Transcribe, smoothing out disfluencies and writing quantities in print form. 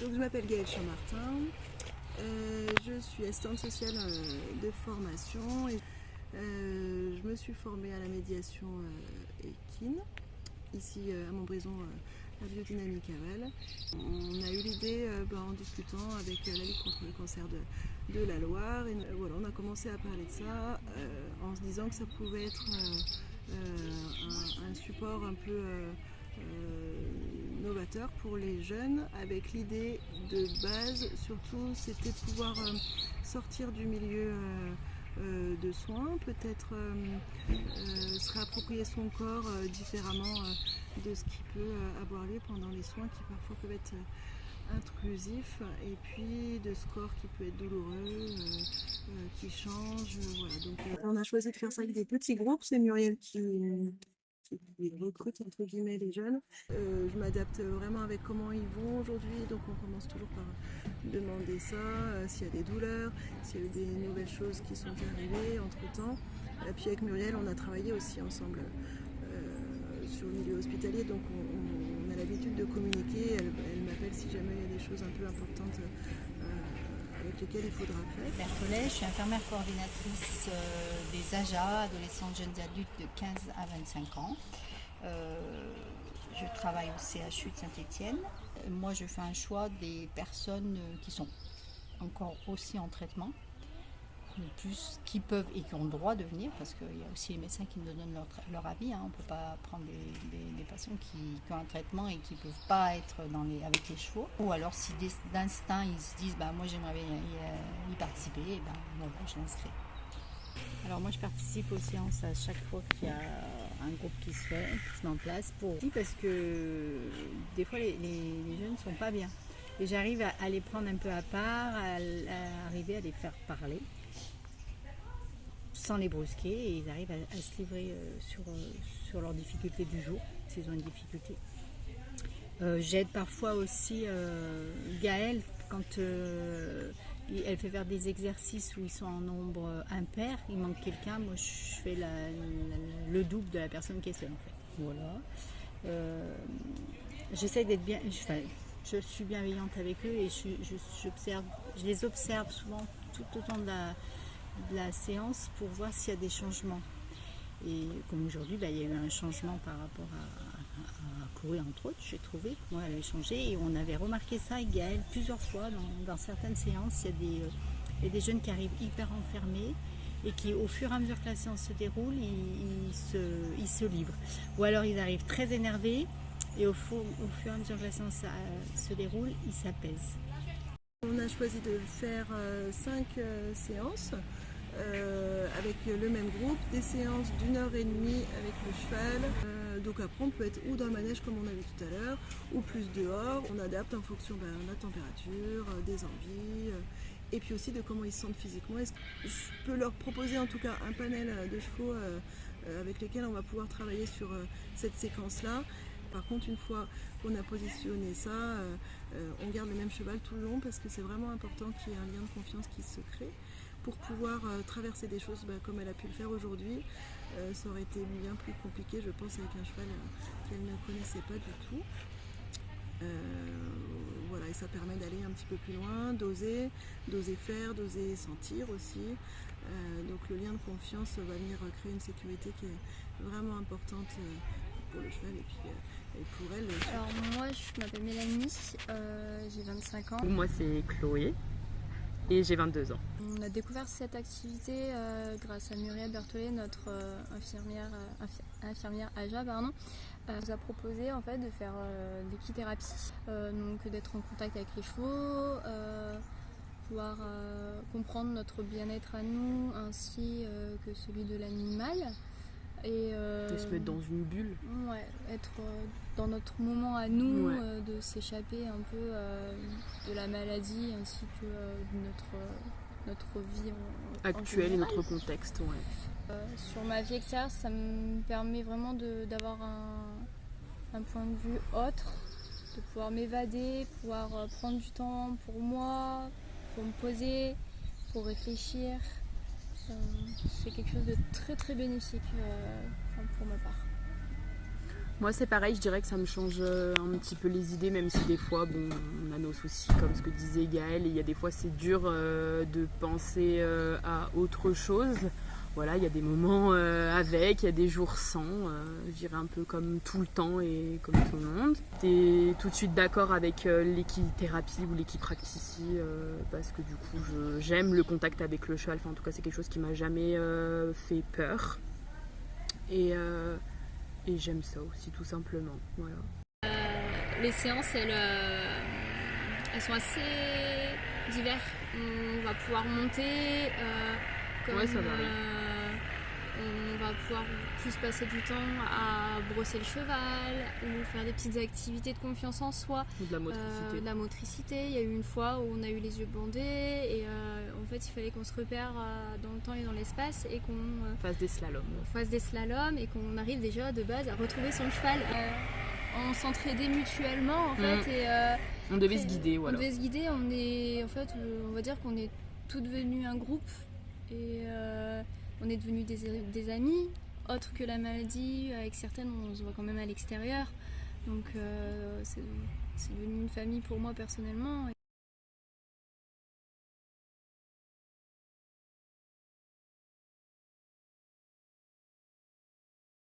Donc je m'appelle Gaëlle Chammartin, je suis assistante sociale de formation et je me suis formée à la médiation équine, ici à Montbrison, la biodynamique à Val. On a eu l'idée en discutant avec la Ligue contre le cancer de la Loire et voilà, on a commencé à parler de ça en se disant que ça pouvait être un support un peu novateur pour les jeunes, avec l'idée de base surtout c'était de pouvoir sortir du milieu de soins, peut-être se réapproprier son corps différemment de ce qui peut avoir lieu pendant les soins qui parfois peuvent être intrusifs, et puis de ce corps qui peut être douloureux, qui change. Voilà. Donc, on a choisi de faire ça avec des petits groupes, c'est Muriel qui recrute entre guillemets les jeunes. Je m'adapte vraiment avec comment ils vont aujourd'hui, donc on commence toujours par demander ça, s'il y a des douleurs, s'il y a eu des nouvelles choses qui sont arrivées entre temps. Et puis avec Muriel on a travaillé aussi ensemble sur le milieu hospitalier, donc on a l'habitude de communiquer, elle m'appelle si jamais il y a des choses un peu importantes avec lesquelles il faudra faire. Berthollet, je suis infirmière coordinatrice des AJA, adolescents, jeunes adultes de 15 à 25 ans. Je travaille au CHU de Saint-Étienne. Moi, je fais un choix des personnes qui sont encore aussi en traitement, plus qui peuvent et qui ont le droit de venir, parce qu'il y a aussi les médecins qui nous donnent leur avis. On ne peut pas prendre des patients qui ont un traitement et qui ne peuvent pas être avec les chevaux. Ou alors si d'instinct ils se disent moi j'aimerais bien y participer, voilà, je l'inscris. Alors moi je participe aux séances à chaque fois qu'il y a un groupe qui se met en place, parce que des fois les jeunes ne sont pas bien. Et j'arrive à les prendre un peu à part, à arriver à les faire parler, sans les brusquer, et ils arrivent à se livrer sur leurs difficultés du jour, s'ils ont une difficulté. J'aide parfois aussi Gaëlle quand elle fait faire des exercices où ils sont en nombre impair, il manque quelqu'un, moi je fais le double de la personne qui est seule en fait. Voilà. J'essaie d'être bien, je suis bienveillante avec eux et je les observe souvent tout au long de la séance pour voir s'il y a des changements. Et comme aujourd'hui, il y a eu un changement par rapport à Chloé, entre autres, j'ai trouvé. Moi, elle avait changé et on avait remarqué ça avec Gaëlle plusieurs fois dans certaines séances. Il y a des jeunes qui arrivent hyper enfermés et qui, au fur et à mesure que la séance se déroule, ils se livrent. Ou alors ils arrivent très énervés et au fur et à mesure que la séance se déroule, ils s'apaisent. On a choisi de faire 5 séances avec le même groupe, des séances d'1h30 avec le cheval. Donc après on peut être ou dans le manège comme on a vu tout à l'heure, ou plus dehors. On adapte en fonction de la température, des envies, et puis aussi de comment ils se sentent physiquement. Je peux leur proposer en tout cas un panel de chevaux avec lesquels on va pouvoir travailler sur cette séquence-là. Par contre, une fois qu'on a positionné ça, on garde le même cheval tout le long, parce que c'est vraiment important qu'il y ait un lien de confiance qui se crée pour pouvoir traverser des choses comme elle a pu le faire aujourd'hui. Ça aurait été bien plus compliqué, je pense, avec un cheval qu'elle ne connaissait pas du tout. Voilà, et ça permet d'aller un petit peu plus loin, d'oser faire, d'oser sentir aussi. Donc le lien de confiance va venir créer une sécurité qui est vraiment importante pour le cheval et puis pour elle. Alors moi je m'appelle Mélanie, j'ai 25 ans. Moi c'est Chloé et j'ai 22 ans. On a découvert cette activité grâce à Muriel Berthollet, notre infirmière AJA, Elle nous a proposé en fait de faire l'équithérapie, donc d'être en contact avec les chevaux, pouvoir comprendre notre bien-être à nous ainsi que celui de l'animal. Et se mettre dans une bulle. Ouais, être dans notre moment à nous, ouais. De s'échapper un peu de la maladie ainsi que de notre vie actuelle et notre contexte. Ouais. Sur ma vie extérieure, ça me permet vraiment d'avoir un point de vue autre, de pouvoir m'évader, pouvoir prendre du temps pour moi, pour me poser, pour réfléchir. C'est quelque chose de très très bénéfique pour ma part. Moi c'est pareil, je dirais que ça me change un petit peu les idées, même si des fois bon, on a nos soucis comme ce que disait Gaëlle, et il y a des fois c'est dur de penser à autre chose. Voilà, il y a des moments avec, il y a des jours sans, je dirais un peu comme tout le temps et comme tout le monde. T'es tout de suite d'accord avec l'équithérapie ou l'équipraxie parce que du coup j'aime le contact avec le cheval, enfin en tout cas c'est quelque chose qui m'a jamais fait peur. Et j'aime ça aussi, tout simplement. Voilà. Les séances, elles sont assez diverses. On va pouvoir monter, comme, Ouais, ça varie. on va pouvoir plus passer du temps à brosser le cheval ou faire des petites activités de confiance en soi. Ou de la motricité. La motricité. Il y a eu une fois où on a eu les yeux bandés et en fait il fallait qu'on se repère dans le temps et dans l'espace et qu'on fasse des slaloms. Fasse des slaloms et qu'on arrive déjà de base à retrouver son cheval. On s'entraidait mutuellement en fait et on devait se guider, voilà. On devait se guider, on va dire qu'on est tous devenus un groupe et on est devenus des amis, autres que la maladie, avec certaines on se voit quand même à l'extérieur, donc c'est devenu une famille pour moi personnellement.